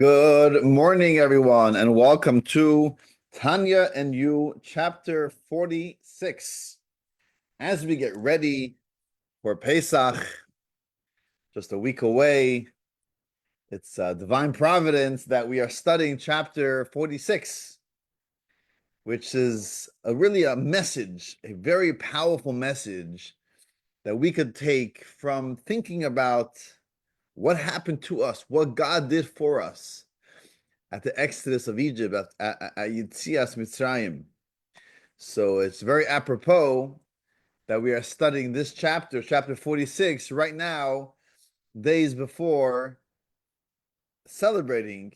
Good morning, everyone, and welcome to Tanya and You Chapter 46. As we get ready for Pesach, just a week away, it's divine providence that we are studying Chapter 46, which is really a message, a very powerful message that we could take from thinking about what happened to us, what God did for us at the Exodus of Egypt, at Yitzias Mitzrayim. So it's very apropos that we are studying this chapter, chapter 46, right now, days before celebrating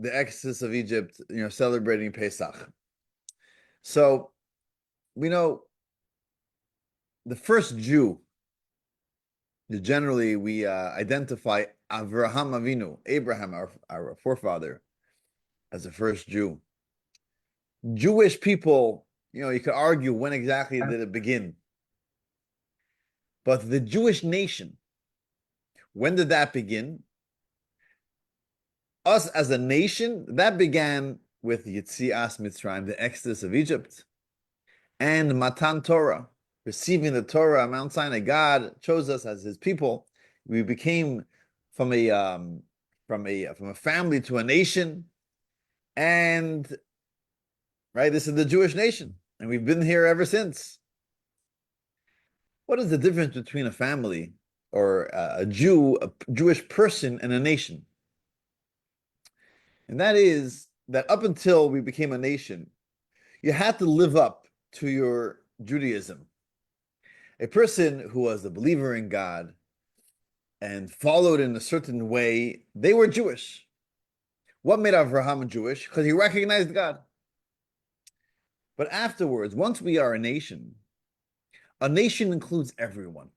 the Exodus of Egypt, celebrating Pesach. So we know the first Jew, generally we identify Avraham Avinu, Abraham, our forefather, as the first Jew. Jewish people, you could argue when exactly did it begin. But the Jewish nation, when did that begin? Us as a nation, that began with Yitzias Mitzrayim, the Exodus of Egypt, and Matan Torah, receiving the Torah on Mount Sinai. God chose us as His people. We became from a family to a nation, and right, this is the Jewish nation, and we've been here ever since. What is the difference between a family or a Jewish person, and a nation? And that is that up until we became a nation, you had to live up to your Judaism. A person who was a believer in God and followed in a certain way, they were Jewish. What made Avraham Jewish? Because he recognized God. But afterwards, once we are a nation includes everyone.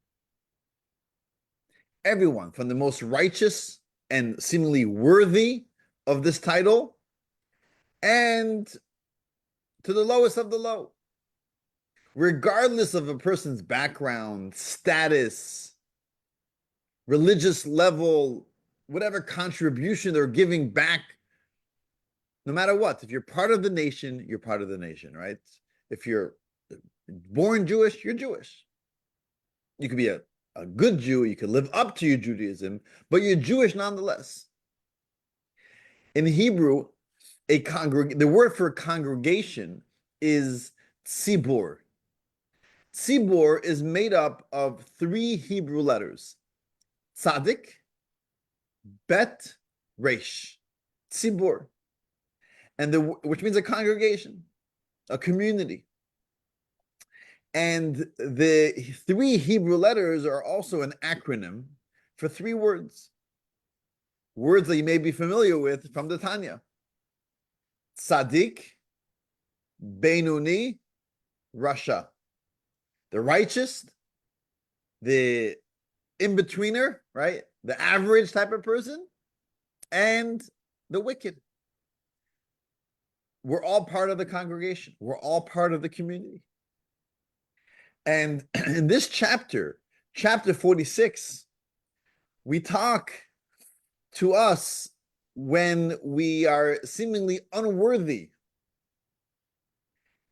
Everyone, from the most righteous and seemingly worthy of this title, and to the lowest of the low. Regardless of a person's background, status, religious level, whatever contribution they're giving back, no matter what, if you're part of the nation, you're part of the nation, right? If you're born Jewish, you're Jewish. You could be a good Jew, you could live up to your Judaism, but you're Jewish nonetheless. In Hebrew, the word for congregation is tzibur. Tzibur is made up of three Hebrew letters: Tzadik, Bet, Resh. Tzibur. Which means a congregation, a community. And the three Hebrew letters are also an acronym for three words. Words that you may be familiar with from the Tanya. Tzadik, Beinuni, Rasha. The righteous, the in-betweener, right? The average type of person, and the wicked. We're all part of the congregation. We're all part of the community. And in this chapter, chapter 46, we talk to us when we are seemingly unworthy.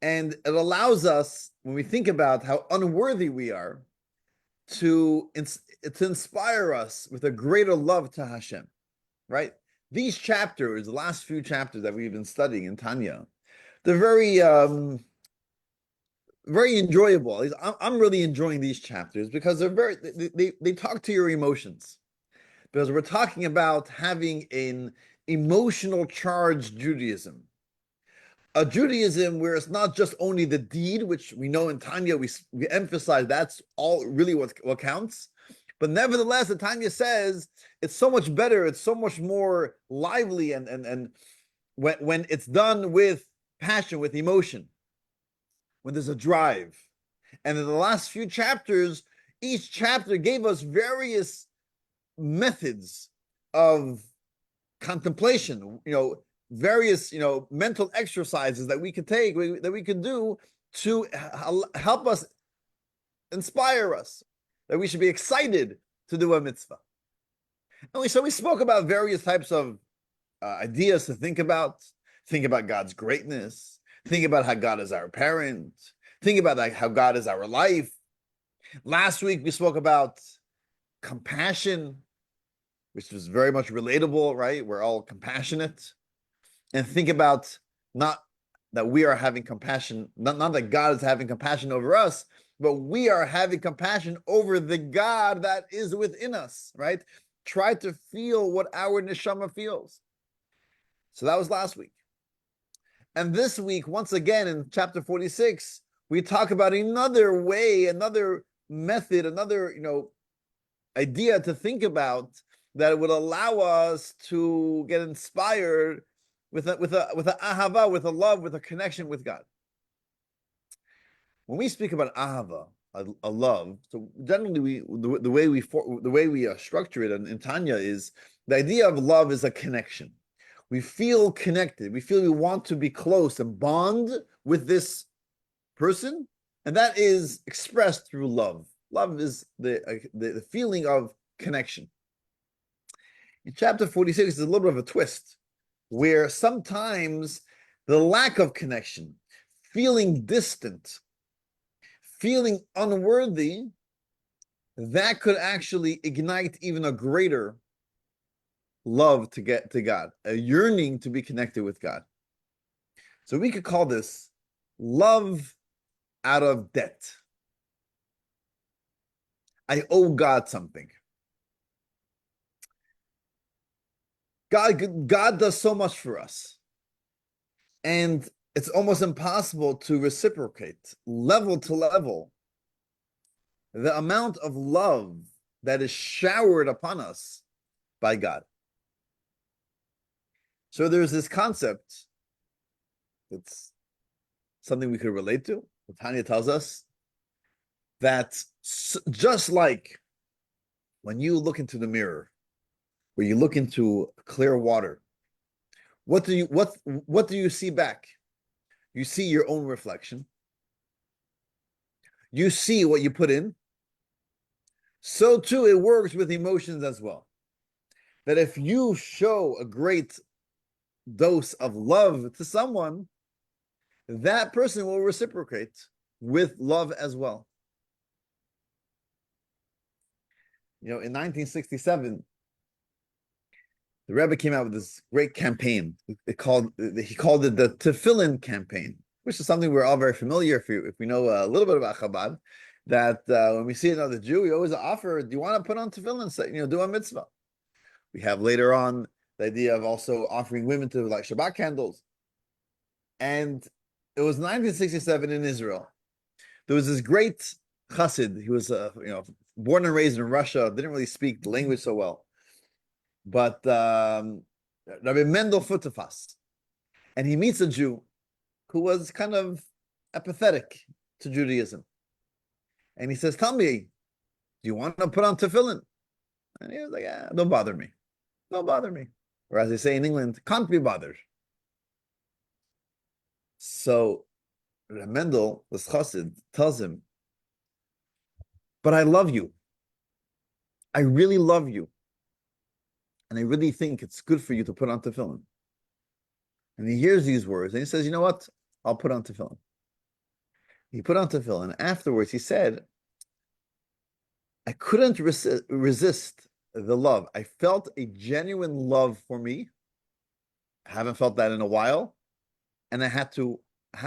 And it allows us, when we think about how unworthy we are, to inspire us with a greater love to Hashem, right? These chapters, the last few chapters that we've been studying in Tanya, they're very enjoyable. I'm really enjoying these chapters because they talk to your emotions. Because we're talking about having an emotional charged Judaism. A Judaism where it's not just only the deed, which we know in Tanya, we emphasize that's all really what counts. But nevertheless, the Tanya says it's so much better, it's so much more lively, and when it's done with passion, with emotion, when there's a drive. And in the last few chapters, each chapter gave us various methods of contemplation, various, mental exercises that we could take, that we could do to help us, inspire us, that we should be excited to do a mitzvah. And so we spoke about various types of ideas to think about. Think about God's greatness. Think about how God is our parent. Think about like how God is our life. Last week we spoke about compassion, which was very much relatable, right? We're all compassionate. And think about not that we are having compassion, not that God is having compassion over us, but we are having compassion over the God that is within us, right? Try to feel what our neshama feels. So that was last week. And this week, once again, in chapter 46, we talk about another way, another method, another, idea to think about that would allow us to get inspired with a ahava, with a love, with a connection with God. When we speak about ahava, a love, so generally the way we structure it in Tanya is the idea of love is a connection. We feel connected. We feel we want to be close and bond with this person, and that is expressed through love. Love is the feeling of connection. In chapter 46 is a little bit of a twist, where sometimes the lack of connection, feeling distant, feeling unworthy, that could actually ignite even a greater love to get to God, a yearning to be connected with God. So we could call this love out of debt. I owe God something. God does so much for us. And it's almost impossible to reciprocate, level to level, the amount of love that is showered upon us by God. So there's this concept. It's something we could relate to. Tanya tells us that just like when you look into the mirror, where you look into clear water, what do you see back? You see your own reflection. You see what you put in. So too, it works with emotions as well. That if you show a great dose of love to someone, that person will reciprocate with love as well. In 1967, the Rebbe came out with this great campaign. He called it the Tefillin campaign, which is something we're all very familiar if we know a little bit about Chabad. That when we see another Jew, we always offer, "Do you want to put on tefillin? So, do a mitzvah." We have later on the idea of also offering women to like Shabbat candles. And it was 1967 in Israel. There was this great chassid. He was, born and raised in Russia. Didn't really speak the language so well, but Rabbi Mendel Futafas, and he meets a Jew who was kind of apathetic to Judaism, and he says, "Tell me, do you want to put on tefillin?" And he was like, "Don't bother me, don't bother me." Or as they say in England, "Can't be bothered." So Mendel, this chassid, tells him, "But I love you. I really love you. And I really think it's good for you to put on tefillin." And he hears these words and he says, "You know what? I'll put on tefillin." He put on tefillin. Afterwards, he said, "I couldn't resist the love. I felt a genuine love for me. I haven't felt that in a while. And I had to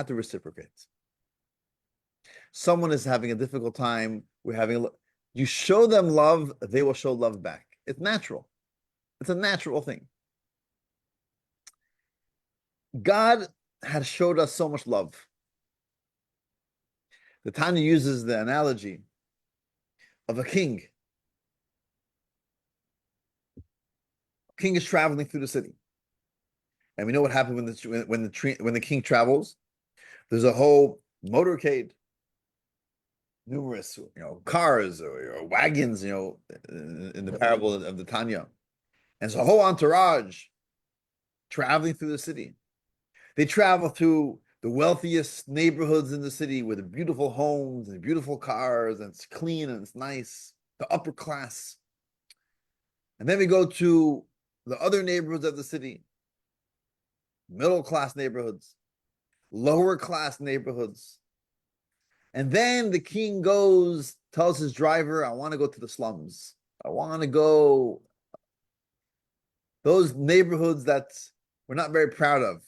reciprocate. Someone is having a difficult time. You show them love, they will show love back. It's natural. It's a natural thing. God has showed us so much love. The Tanya uses the analogy of a king. A king is traveling through the city, and we know what happens when the king travels. There's a whole motorcade, numerous cars or wagons, in the parable of the Tanya, and so a whole entourage traveling through the city. They travel through the wealthiest neighborhoods in the city with beautiful homes and beautiful cars, and it's clean and it's nice, the upper class. And then we go to the other neighborhoods of the city, middle class neighborhoods, lower class neighborhoods. And then the king tells his driver, I want to go to the slums. I want to go those neighborhoods that we're not very proud of.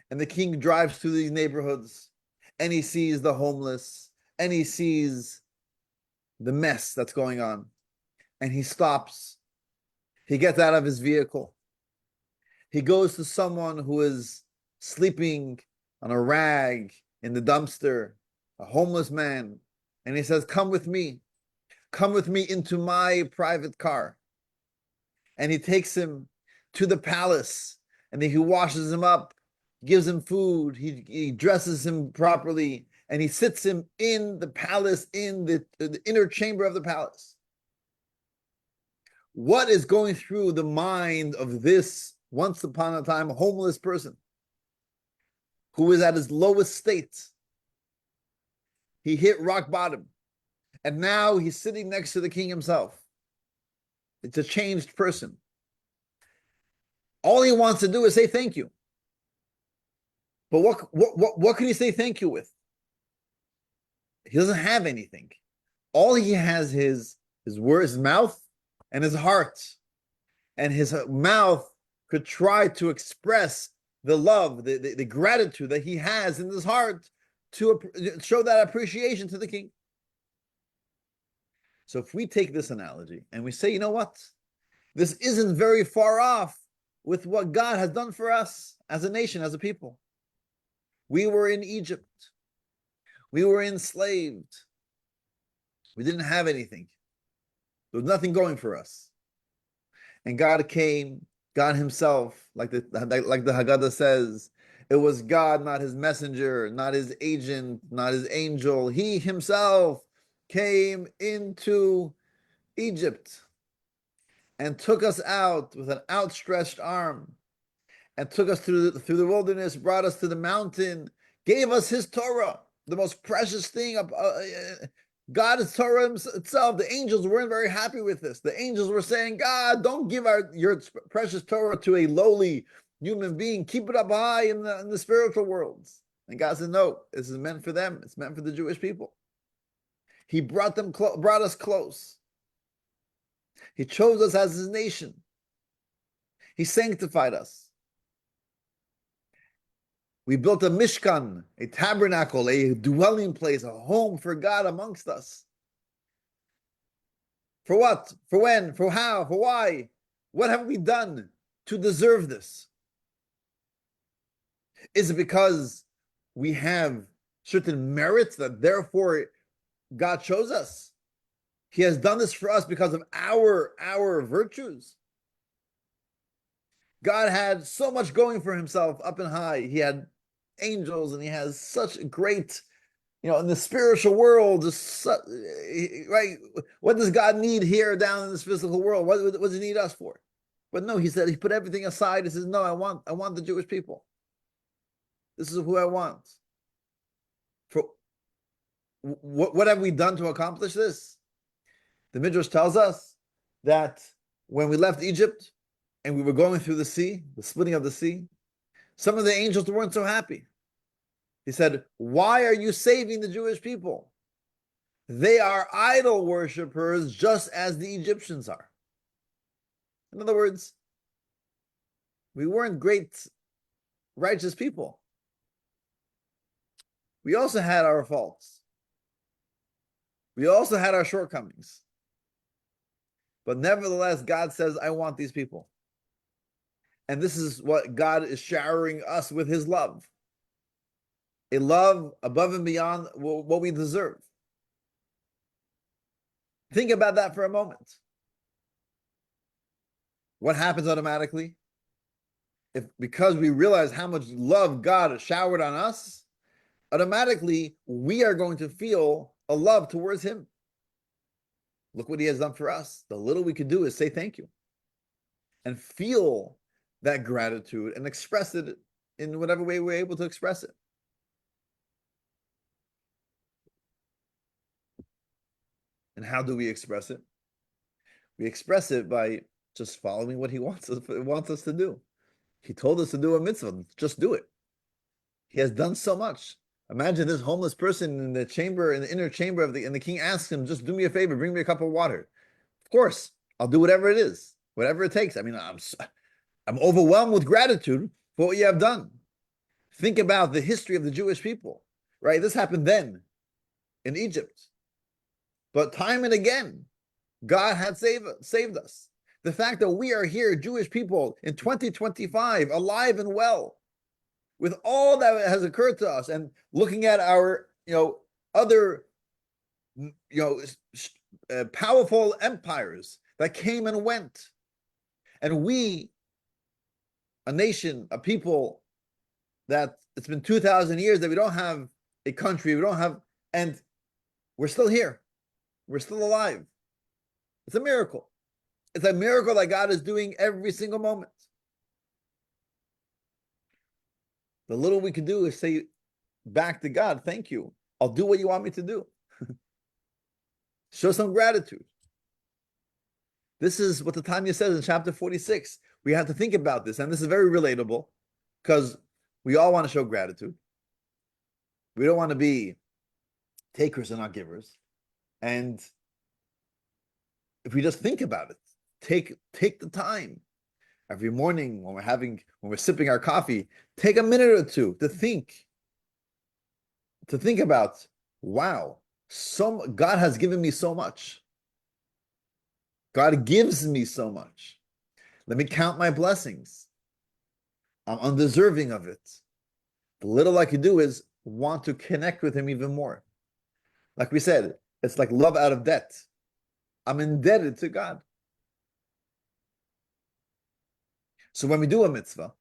And the king drives through these neighborhoods and he sees the homeless and he sees the mess that's going on. And he stops. He gets out of his vehicle. He goes to someone who is sleeping on a rag in the dumpster, a homeless man. And he says, come with me. Come with me into my private car. And he takes him to the palace. And then he washes him up, gives him food. He dresses him properly. And he sits him in the palace, in the inner chamber of the palace. What is going through the mind of this once upon a time homeless person who is at his lowest state? He hit rock bottom. And now he's sitting next to the king himself. It's a changed person. All he wants to do is say thank you. But what can he say thank you with? He doesn't have anything. All he has is his words, his mouth, and his heart. And his mouth could try to express the love, the gratitude that he has in his heart to show that appreciation to the king. So if we take this analogy and we say, you know what? This isn't very far off with what God has done for us as a nation, as a people. We were in Egypt. We were enslaved. We didn't have anything. There was nothing going for us. And God came, God himself, like the Haggadah says, it was God, not his messenger, not his agent, not his angel. He himself came into Egypt and took us out with an outstretched arm and took us through the wilderness, brought us to the mountain, gave us his Torah, the most precious thing. God's Torah itself. The angels weren't very happy with this. The angels were saying, God, don't give your precious Torah to a lowly human being. Keep it up high in the spiritual worlds. And God said, no, this is meant for them. It's meant for the Jewish people. He brought us close. He chose us as his nation. He sanctified us. We built a mishkan, a tabernacle, a dwelling place, a home for God amongst us. For what? For when? For how? For why? What have we done to deserve this? Is it because we have certain merits that therefore God chose us? He has done this for us because of our virtues. God had so much going for himself up and high. He had angels and he has such great, in the spiritual world, right? What does God need here down in this physical world? What does he need us for? But no, he said he put everything aside. He says, no, I want the Jewish people. This is who I want. For what have we done to accomplish this? The Midrash tells us that when we left Egypt and we were going through the sea, the splitting of the sea, some of the angels weren't so happy. He said, why are you saving the Jewish people? They are idol worshippers just as the Egyptians are. In other words, we weren't great, righteous people. We also had our faults. We also had our shortcomings. But nevertheless, God says, I want these people. And this is what God is showering us with his love. A love above and beyond what we deserve. Think about that for a moment. What happens automatically? Because we realize how much love God has showered on us, automatically we are going to feel a love towards him. Look what he has done for us. The little we can do is say thank you and feel that gratitude and express it in whatever way we're able to express it. And how do we express it? We express it by just following what he wants us to do. He told us to do a mitzvah, just do it. He has done so much. Imagine this homeless person in the chamber, in the inner chamber and the king asks him, just do me a favor, bring me a cup of water. Of course, I'll do whatever it is, whatever it takes. I mean, I'm overwhelmed with gratitude for what you have done. Think about the history of the Jewish people, right? This happened then in Egypt. But time and again, God had saved us. The fact that we are here, Jewish people, in 2025, alive and well, with all that has occurred to us, and looking at our, other, powerful empires that came and went, and we, a nation, a people that it's been 2,000 years that we don't have a country, and we're still here, we're still alive. It's a miracle. It's a miracle that God is doing every single moment. The little we can do is say back to God, thank you. I'll do what you want me to do. Show some gratitude. This is what the Tanya says in chapter 46. We have to think about this, and this is very relatable because we all want to show gratitude. We don't want to be takers and not givers. And if we just think about it, take the time every morning when we're sipping our coffee, take a minute or two to think about, wow, God has given me so much. God gives me so much. Let me count my blessings. I'm undeserving of it. The little I can do is want to connect with him even more. Like we said, it's like love out of debt. I'm indebted to God. So when we do a mitzvah,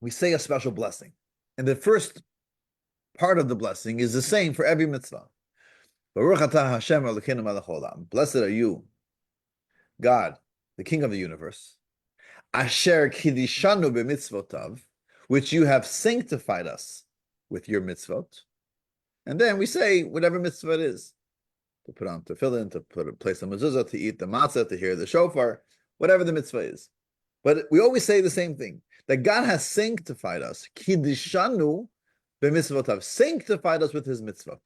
we say a special blessing. And the first part of the blessing is the same for every mitzvah. Baruch atah Hashem Elokeinu melech haolam. Blessed are you, God, the King of the universe. Asher kidishanu b'mitzvotav, which you have sanctified us with your mitzvot. And then we say whatever mitzvah it is. To put on tefillin, to place a mezuzah, to eat the matzah, to hear the shofar, whatever the mitzvah is. But we always say the same thing, that God has sanctified us. Kidishanu b'mitzvotav, sanctified us with his mitzvot.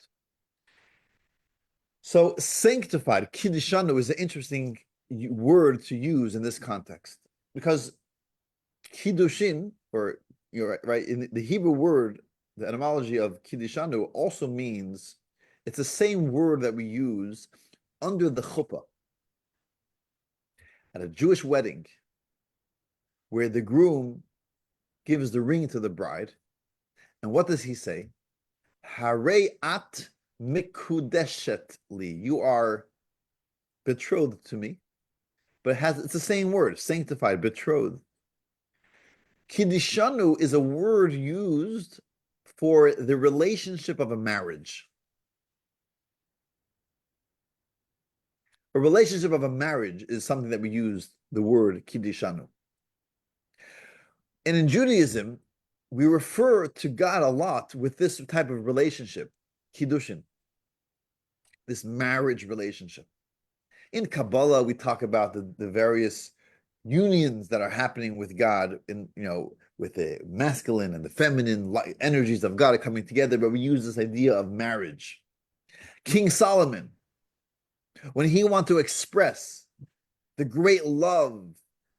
So sanctified, kiddishanu, is an interesting word to use in this context, because kiddushin, or right, in the Hebrew word, the etymology of kiddishanu also means, it's the same word that we use under the chuppah at a Jewish wedding, where the groom gives the ring to the bride, and what does he say? Harei at mikudeshet li, you are betrothed to me. But it's the same word, sanctified, betrothed. Kiddishanu is a word used for the relationship of a marriage. A relationship of a marriage is something that we use the word kiddishanu. And in Judaism, we refer to God a lot with this type of relationship, kiddushin, this marriage relationship. In Kabbalah, we talk about the various unions that are happening with God, with the masculine and the feminine energies of God are coming together, but we use this idea of marriage. King Solomon, when he wanted to express the great love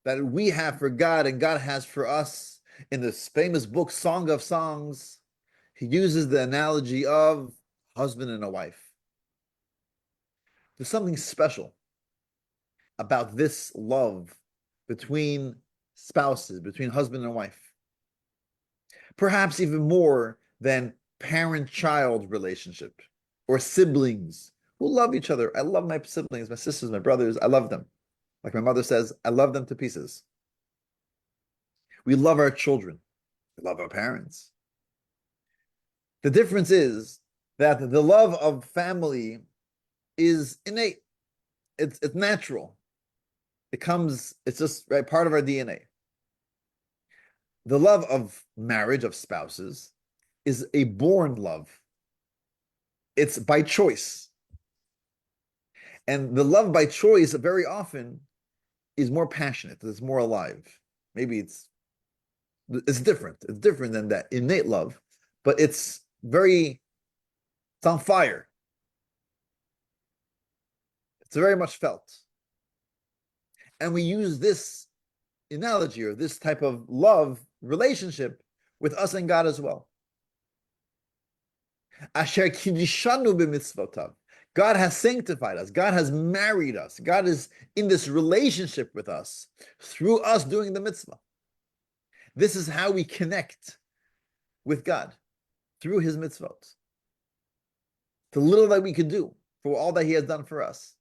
that we have for God and God has for us, in this famous book, Song of Songs, he uses the analogy of husband and a wife. There's something special about this love between spouses, between husband and wife. Perhaps even more than parent-child relationship or siblings who love each other. I love my siblings, my sisters, my brothers. I love them. Like my mother says, I love them to pieces. We love our children. We love our parents. The difference is that the love of family is innate. It's natural. It's just right, part of our DNA. The love of marriage, of spouses, is a born love. It's by choice. And the love by choice very often is more passionate, it's more alive. Maybe it's different. It's different than that innate love, but it's on fire. It's very much felt. And we use this analogy or this type of love relationship with us and God as well. Asher kidishanu b'mitzvotav. God has sanctified us. God has married us. God is in this relationship with us through us doing the mitzvah. This is how we connect with God, through his mitzvot. The little that we could do for all that he has done for us.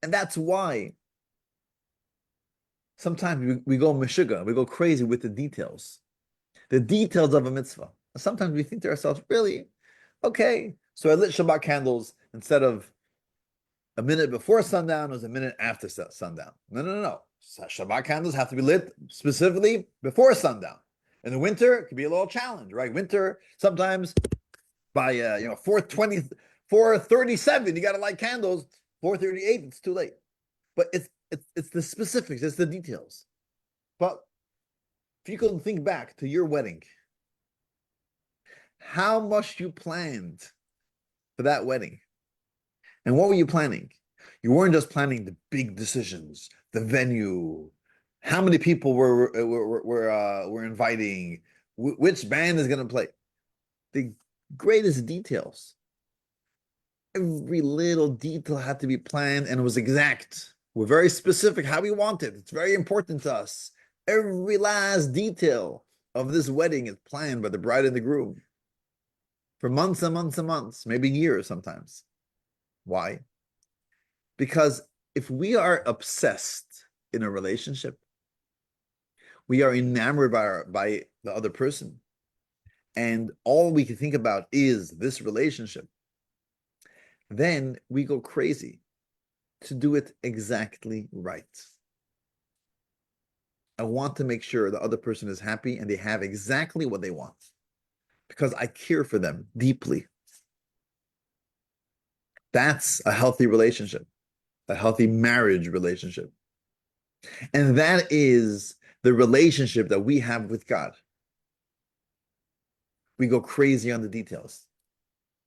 And that's why sometimes we go meshuggah, we go crazy with the details of a mitzvah. Sometimes we think to ourselves, really, okay, so I lit Shabbat candles instead of a minute before sundown, it was a minute after sundown. No. Shabbat candles have to be lit specifically before sundown. In the winter, it could be a little challenge, right? Winter, sometimes by 4:20, 4:37, you got to light candles. 4:38, it's too late. But it's the specifics, it's the details. But if you can think back to your wedding, how much you planned for that wedding, and what were you planning? You weren't just planning the big decisions, the venue, how many people were inviting, which band is going to play. The greatest details. Every little detail had to be planned and it was exact. We're very specific how we want it. It's very important to us. Every last detail of this wedding is planned by the bride and the groom for months and months and months, maybe years sometimes. Why? Because if we are obsessed in a relationship, we are enamored by the other person, and all we can think about is this relationship, then we go crazy to do it exactly right. I want to make sure the other person is happy and they have exactly what they want because I care for them deeply. That's a healthy relationship, a healthy marriage relationship. And that is the relationship that we have with God. We go crazy on the details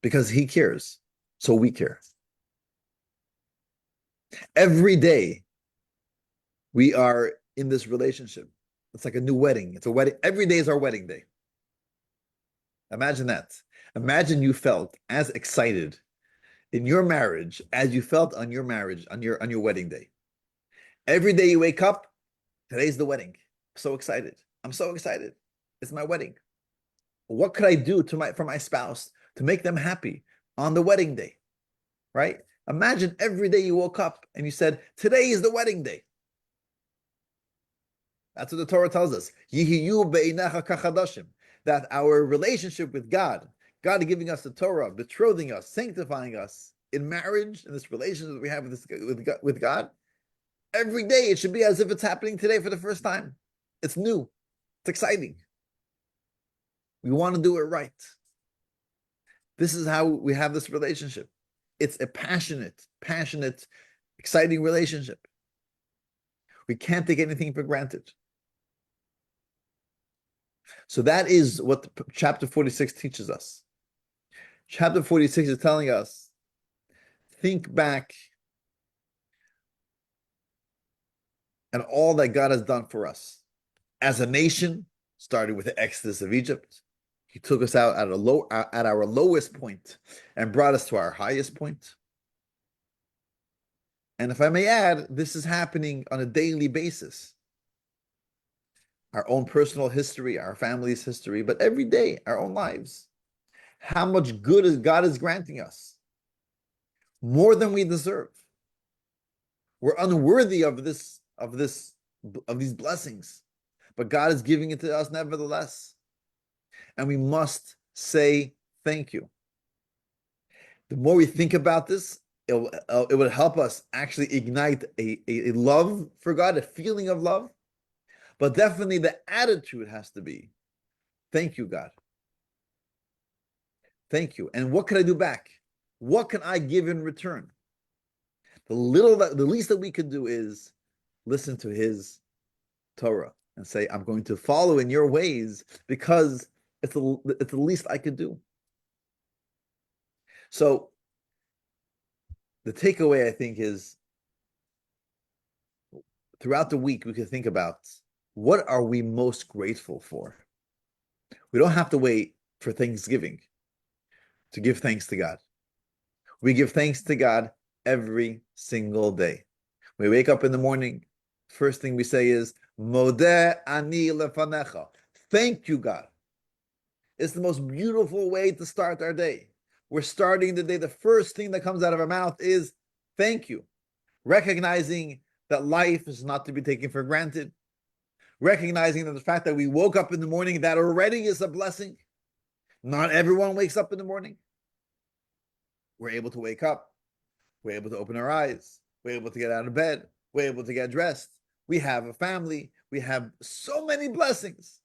because he cares, so we care. Every day we are in this relationship. It's like a new wedding. It's a wedding. Every day is our wedding day. Imagine that. Imagine you felt as excited in your marriage as you felt on your marriage, on your wedding day. Every day you wake up, today's the wedding. I'm so excited. I'm so excited. It's my wedding. What could I do for my spouse to make them happy on the wedding day? Right? Imagine every day you woke up and you said, today is the wedding day. That's what the Torah tells us. That our relationship with God giving us the Torah, betrothing us, sanctifying us in marriage, in this relationship that we have with God, every day it should be as if it's happening today for the first time. It's new. It's exciting. We want to do it right. This is how we have this relationship. It's a passionate, exciting relationship. We can't take anything for granted. So that is what chapter 46 teaches us. Chapter 46 is telling us, think back and all that God has done for us. As a nation, starting with the exodus of Egypt, he took us out at our lowest point and brought us to our highest point. And if I may add, this is happening on a daily basis. Our own personal history, our family's history, but every day, our own lives. How much good is God is granting us? More than we deserve. We're unworthy of these blessings, but God is giving it to us nevertheless. And we must say thank you. The more we think about this, it will help us actually ignite a love for God, a feeling of love. But definitely the attitude has to be, thank you, God. Thank you. And what can I do back? What can I give in return? The least that we could do is listen to his Torah and say, I'm going to follow in your ways because it's the least I could do. So the takeaway, I think, is throughout the week, we could think about what are we most grateful for? We don't have to wait for Thanksgiving to give thanks to God. We give thanks to God every single day. We wake up in the morning, first thing we say is, Modeh ani lefanecha. Thank you, God. It's the most beautiful way to start our day. We're starting the day, the first thing that comes out of our mouth is thank you. Recognizing that life is not to be taken for granted. Recognizing that the fact that we woke up in the morning, that already is a blessing. Not everyone wakes up in the morning. We're able to wake up. We're able to open our eyes. We're able to get out of bed. We're able to get dressed. We have a family. We have so many blessings.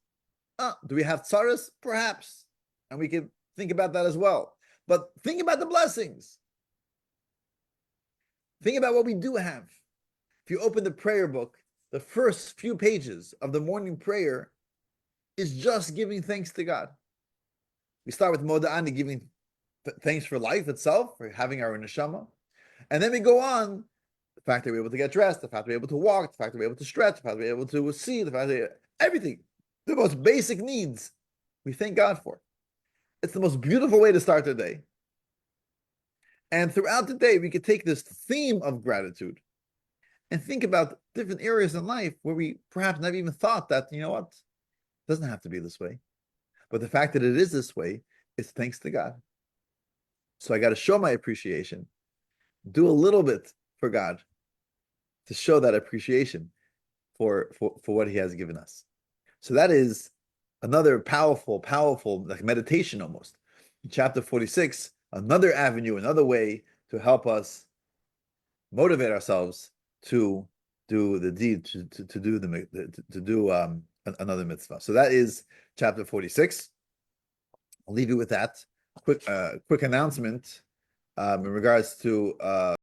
Do we have tzaras? Perhaps. And we can think about that as well. But think about the blessings. Think about what we do have. If you open the prayer book, the first few pages of the morning prayer is just giving thanks to God. We start with Moda'ani, giving thanks for life itself, for having our neshama. And then we go on, the fact that we're able to get dressed, the fact that we're able to walk, the fact that we're able to stretch, the fact that we're able to see, the fact that everything, the most basic needs, we thank God for. It's the most beautiful way to start the day. And throughout the day, we could take this theme of gratitude and think about different areas in life where we perhaps never even thought that, you know what, it doesn't have to be this way. But the fact that it is this way is thanks to God. So I got to show my appreciation, do a little bit for God to show that appreciation for what he has given us. So that is another powerful, like meditation almost. In chapter 46, another avenue, another way to help us motivate ourselves to do the deed, to do another mitzvah. So that is chapter 46. I'll leave you with that. Quick announcement in regards to